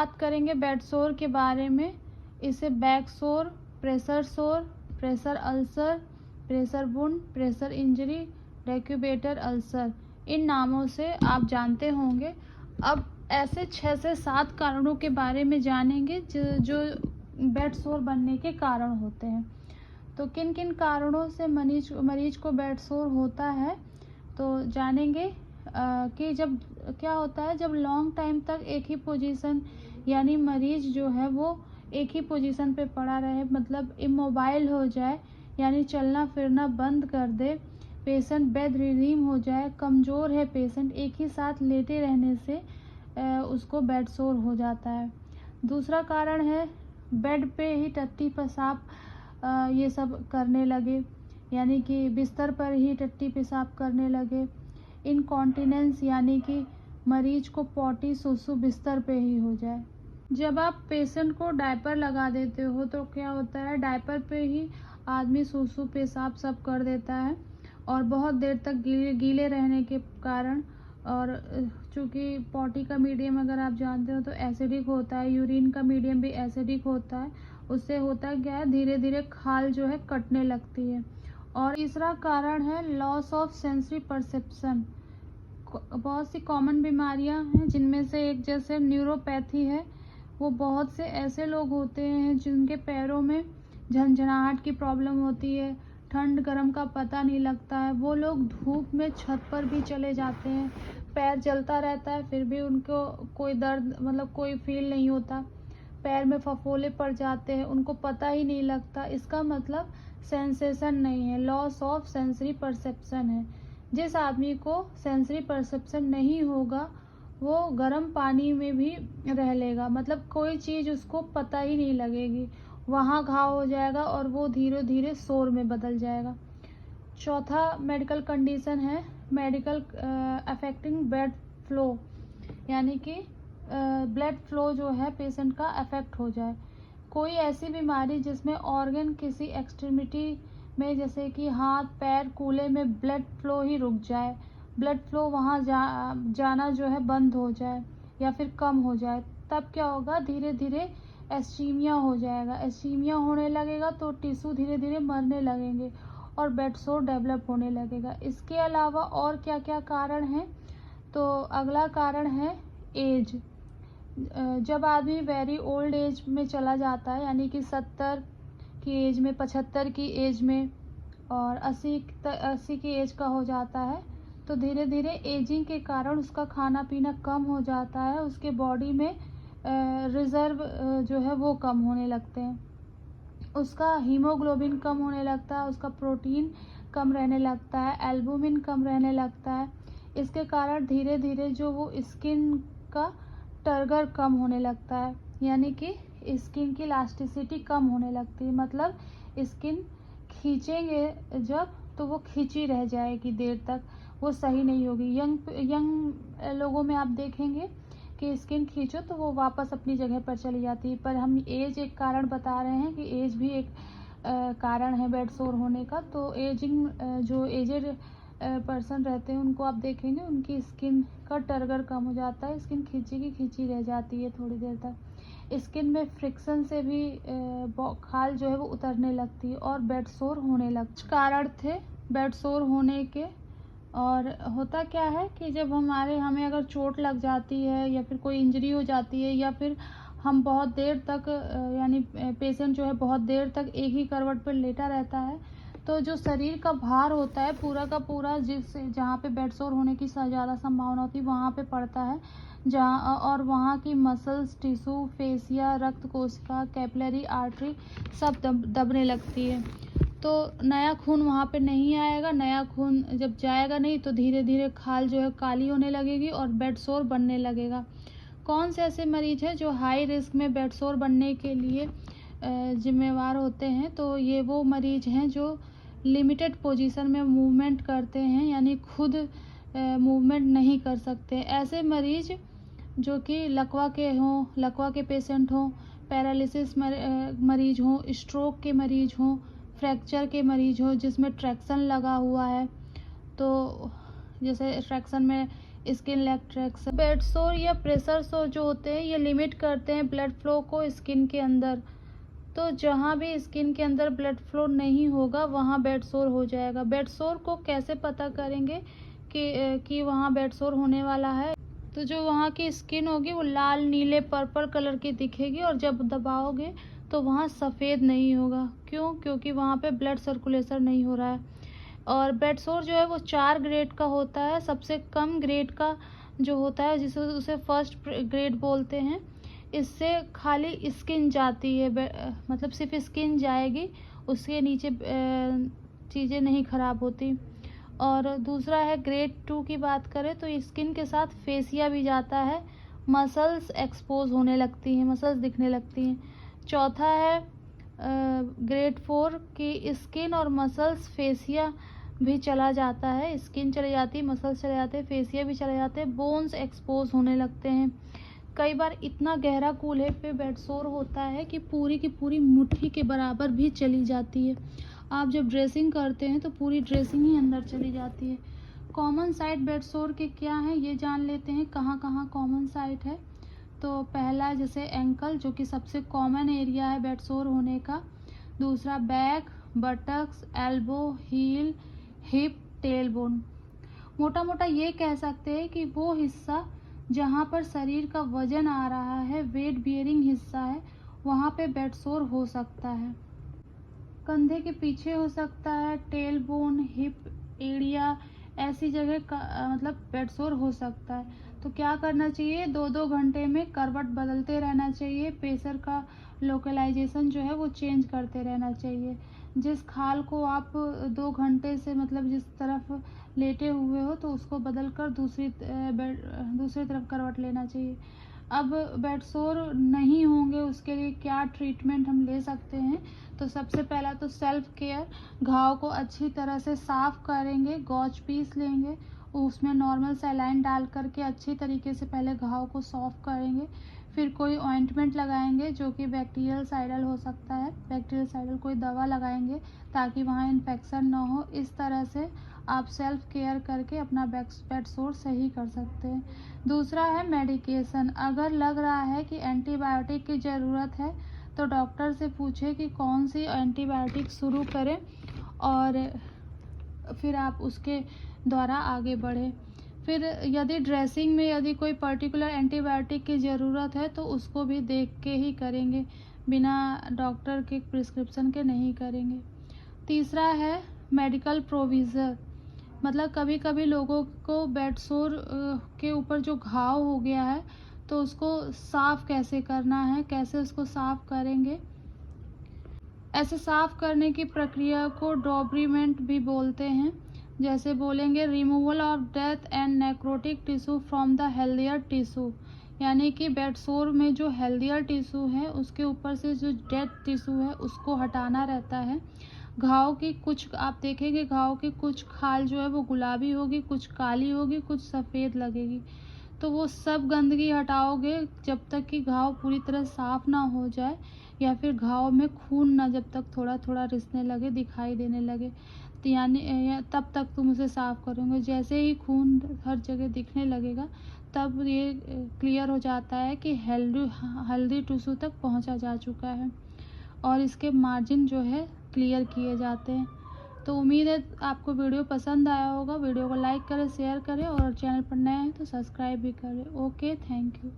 बात करेंगे बेड सोर के बारे में। इसे back sore, pressure ulcer, pressure wound, pressure injury, decubitus ulcer, इन नामों से आप जानते होंगे। अब ऐसे 6 से 7 कारणों के बारे में जानेंगे जो बेड सोर बनने के कारण होते हैं। तो किन किन कारणों से मरीज को बेड सोर होता है तो जानेंगे। कि जब क्या होता है, जब लॉन्ग टाइम तक एक ही पोजीशन, यानी मरीज जो है वो एक ही पोजीशन पे पड़ा रहे, मतलब इमोबाइल हो जाए, यानी चलना फिरना बंद कर दे, पेशेंट बेड रिडीम हो जाए, कमज़ोर है पेशेंट, एक ही साथ लेटे रहने से उसको बेड सोर हो जाता है। दूसरा कारण है बेड पे ही टट्टी पेशाब ये सब करने लगे, यानी कि बिस्तर पर ही टट्टी पेशाब करने लगे। इनकॉन्टिनेंस, यानी कि मरीज को पॉटी सुसु बिस्तर पे ही हो जाए। जब आप पेशेंट को डायपर लगा देते हो तो क्या होता है, डायपर पे ही आदमी सुसु पेशाब सब कर देता है और बहुत देर तक गीले रहने के कारण, और चूँकि पॉटी का मीडियम अगर आप जानते हो तो एसिडिक होता है, यूरिन का मीडियम भी एसिडिक होता है, उससे होता क्या है, धीरे धीरे खाल जो है कटने लगती है। और तीसरा कारण है लॉस ऑफ सेंसरी परसेप्शन। बहुत सी कॉमन बीमारियां हैं जिनमें से एक जैसे न्यूरोपैथी है। वो बहुत से ऐसे लोग होते हैं जिनके पैरों में झंझनाहट की प्रॉब्लम होती है, ठंड गर्म का पता नहीं लगता है। वो लोग धूप में छत पर भी चले जाते हैं, पैर जलता रहता है फिर भी उनको कोई दर्द, मतलब कोई फील नहीं होता, पैर में फफोले पड़ जाते हैं, उनको पता ही नहीं लगता। इसका मतलब सेंसेशन नहीं है, लॉस ऑफ सेंसरी परसेप्शन है। जिस आदमी को सेंसरी परसेप्शन नहीं होगा वो गर्म पानी में भी रह लेगा, मतलब कोई चीज़ उसको पता ही नहीं लगेगी, वहाँ घाव हो जाएगा और वो धीरे धीरे शोर में बदल जाएगा। चौथा मेडिकल कंडीशन है मेडिकल अफेक्टिंग ब्लड फ्लो, यानी कि ब्लड फ्लो जो है पेशेंट का अफेक्ट हो जाए। कोई ऐसी बीमारी जिसमें ऑर्गन किसी एक्सट्रीमिटी में, जैसे कि हाथ पैर कूल्हे में ब्लड फ्लो ही रुक जाए, ब्लड फ्लो वहाँ जाना जो है बंद हो जाए या फिर कम हो जाए, तब क्या होगा, धीरे धीरे एस्टीमिया हो जाएगा। एस्टीमिया होने लगेगा तो टिश्यू धीरे धीरे मरने लगेंगे और बेड सोर डेवलप होने लगेगा। इसके अलावा और क्या क्या कारण हैं, तो अगला कारण है एज। जब आदमी वेरी ओल्ड एज में चला जाता है, यानी कि 70 की एज में, 75 की एज में और 80 की एज का हो जाता है, तो धीरे धीरे एजिंग के कारण उसका खाना पीना कम हो जाता है, उसके बॉडी में रिजर्व जो है वो कम होने लगते हैं, उसका हीमोग्लोबिन कम होने लगता है, उसका प्रोटीन कम रहने लगता है, एल्बुमिन कम रहने लगता है। इसके कारण धीरे धीरे जो वो स्किन का टर्गर कम होने लगता है, यानी कि स्किन की इलास्टिसिटी कम होने लगती है, मतलब स्किन खींचेंगे जब तो वो खींची रह जाएगी देर तक, वो सही नहीं होगी। यंग लोगों में आप देखेंगे कि स्किन खींचो तो वो वापस अपनी जगह पर चली जाती है। पर हम एज एक कारण बता रहे हैं कि एज भी एक कारण है बेड सोर होने का। तो एजिंग जो एजेड पर्सन रहते हैं उनको आप देखेंगे उनकी स्किन का टर्गर कम हो जाता है, स्किन खींची की खींची रह जाती है थोड़ी देर तक। स्किन में फ्रिक्शन से भी खाल जो है वो उतरने लगती है और बेड सोर होने लगती है। कारण थे बेड सोर होने के। और होता क्या है कि जब हमें अगर चोट लग जाती है या फिर कोई इंजरी हो जाती है या फिर हम बहुत देर तक यानी पेशेंट जो है बहुत देर तक एक ही करवट पर लेटा रहता है, तो जो शरीर का भार होता है पूरा का पूरा जहाँ पे बेड सोर होने की ज़्यादा संभावना होती है वहाँ पे पड़ता है, जहाँ और वहाँ की मसल्स, टिश्यू, फेसिया, रक्त कोशिका, कैपिलरी आर्टरी सब दबने लगती है। तो नया खून वहाँ पे नहीं आएगा, नया खून जब जाएगा नहीं तो धीरे धीरे खाल जो है काली होने लगेगी और बेड सोर बनने लगेगा। कौन से ऐसे मरीज हैं जो हाई रिस्क में बेड सोर बनने के लिए जिम्मेवार होते हैं, तो ये वो मरीज हैं जो लिमिटेड पोजीशन में मूवमेंट करते हैं, यानी खुद मूवमेंट नहीं कर सकते। ऐसे मरीज जो कि लकवा के पेशेंट हों, पैरालिसिस मरीज हों, स्ट्रोक के मरीज हों, फ्रैक्चर के मरीज हो जिसमें ट्रैक्शन लगा हुआ है, तो जैसे ट्रैक्शन में स्किन इलेक्ट्रिक्स। बेड सोर या प्रेशर सोर जो होते हैं ये लिमिट करते हैं ब्लड फ्लो को स्किन के अंदर। तो जहाँ भी स्किन के अंदर ब्लड फ्लो नहीं होगा वहाँ बेड सोर हो जाएगा। बेड सोर को कैसे पता करेंगे कि वहाँ बेड सोर होने वाला है? तो जो वहाँ की स्किन होगी वो लाल, नीले, पर्पल कलर की दिखेगी और जब दबाओगे तो वहाँ सफ़ेद नहीं होगा। क्यों? क्योंकि वहाँ पे ब्लड सर्कुलेशन नहीं हो रहा है। और बेड सोर जो है वो 4 ग्रेड का होता है। सबसे कम ग्रेड का जो होता है जिसे उसे फर्स्ट ग्रेड बोलते हैं। इससे खाली स्किन जाती है, मतलब सिर्फ स्किन जाएगी, उसके नीचे चीज़ें नहीं ख़राब होती। और दूसरा है ग्रेड 2 की बात करें तो स्किन के साथ फेसिया भी जाता है, मसल्स एक्सपोज होने लगती हैं, मसल्स दिखने लगती हैं। चौथा है ग्रेड 4 की स्किन और मसल्स, फेसिया भी चला जाता है, स्किन चली जाती है, मसल्स चले जाते हैं, फेसिया भी चले जाते हैं, बोन्स एक्सपोज होने लगते हैं। कई बार इतना गहरा कूल्हे पे बेड सोर होता है कि पूरी की पूरी मुट्ठी के बराबर भी चली जाती है। आप जब ड्रेसिंग करते हैं तो पूरी ड्रेसिंग ही अंदर चली जाती है। कॉमन साइट बेड सोर के क्या हैं ये जान लेते हैं, कहाँ कहाँ कॉमन साइट है। तो पहला जैसे एंकल, जो कि सबसे कॉमन एरिया है बेड सोर होने का। दूसरा back, buttocks, elbow, heel, hip, tail bone. मोटा मोटा ये कह सकते हैं कि वो हिस्सा जहाँ पर शरीर का वजन आ रहा है, वेट बियरिंग हिस्सा है, वहाँ पे बेड सोर हो सकता है। कंधे के पीछे हो सकता है, टेल बोन, हिप एरिया, ऐसी जगह का मतलब बेड सोर हो सकता है। तो क्या करना चाहिए? 2-2 घंटे में करवट बदलते रहना चाहिए। प्रेशर का लोकलाइजेशन जो है वो चेंज करते रहना चाहिए। जिस खाल को आप 2 घंटे से मतलब जिस तरफ लेटे हुए हो तो उसको बदल कर दूसरी तरफ करवट लेना चाहिए। अब बेड सोर नहीं होंगे उसके लिए क्या ट्रीटमेंट हम ले सकते हैं? तो सबसे पहला तो सेल्फ केयर, घाव को अच्छी तरह से साफ करेंगे, गॉज पीस लेंगे, उसमें नॉर्मल सलाइन डाल करके अच्छी तरीके से पहले घाव को सॉफ्ट करेंगे। फिर कोई ऑइंटमेंट लगाएंगे जो कि बैक्टीरियल साइडल हो सकता है, बैक्टीरियल साइडल कोई दवा लगाएंगे ताकि वहाँ इन्फेक्शन ना हो। इस तरह से आप सेल्फ केयर करके अपना बेड सोर सही कर सकते हैं। दूसरा है मेडिकेशन। अगर लग रहा है कि एंटीबायोटिक की ज़रूरत है तो डॉक्टर से पूछें कि कौन सी एंटीबायोटिक शुरू करें और फिर आप उसके द्वारा आगे बढ़ें। फिर यदि ड्रेसिंग में यदि कोई पर्टिकुलर एंटीबायोटिक की ज़रूरत है तो उसको भी देख के ही करेंगे, बिना डॉक्टर के प्रिस्क्रिप्शन के नहीं करेंगे। तीसरा है मेडिकल प्रोविज़र, मतलब कभी कभी लोगों को बेड सोर के ऊपर जो घाव हो गया है तो उसको साफ़ कैसे करना है, कैसे उसको साफ़ करेंगे। ऐसे साफ़ करने की प्रक्रिया को डॉब्रीमेंट भी बोलते हैं। जैसे बोलेंगे removal of death and necrotic tissue from the healthier tissue, यानी कि बेड सोर में जो हेल्दियर टिश्यू है उसके ऊपर से जो डेड टिश्यू है उसको हटाना रहता है। घाव की कुछ आप देखेंगे, घाव की कुछ खाल जो है वो गुलाबी होगी, कुछ काली होगी, कुछ सफ़ेद लगेगी। तो वो सब गंदगी हटाओगे जब तक कि घाव पूरी तरह साफ़ ना हो जाए या फिर घाव में खून ना जब तक थोड़ा थोड़ा रिसने लगे, दिखाई देने लगे, तो यानी तब तक तुम उसे साफ़ करोगे। जैसे ही खून हर जगह दिखने लगेगा तब ये क्लियर हो जाता है कि हेल्दी टिश्यू तक पहुंचा जा चुका है और इसके मार्जिन जो है क्लियर किए जाते हैं। तो उम्मीद है आपको वीडियो पसंद आया होगा। वीडियो को लाइक करें, शेयर करें और चैनल पर नए हैं तो सब्सक्राइब भी करें। Okay, thank you.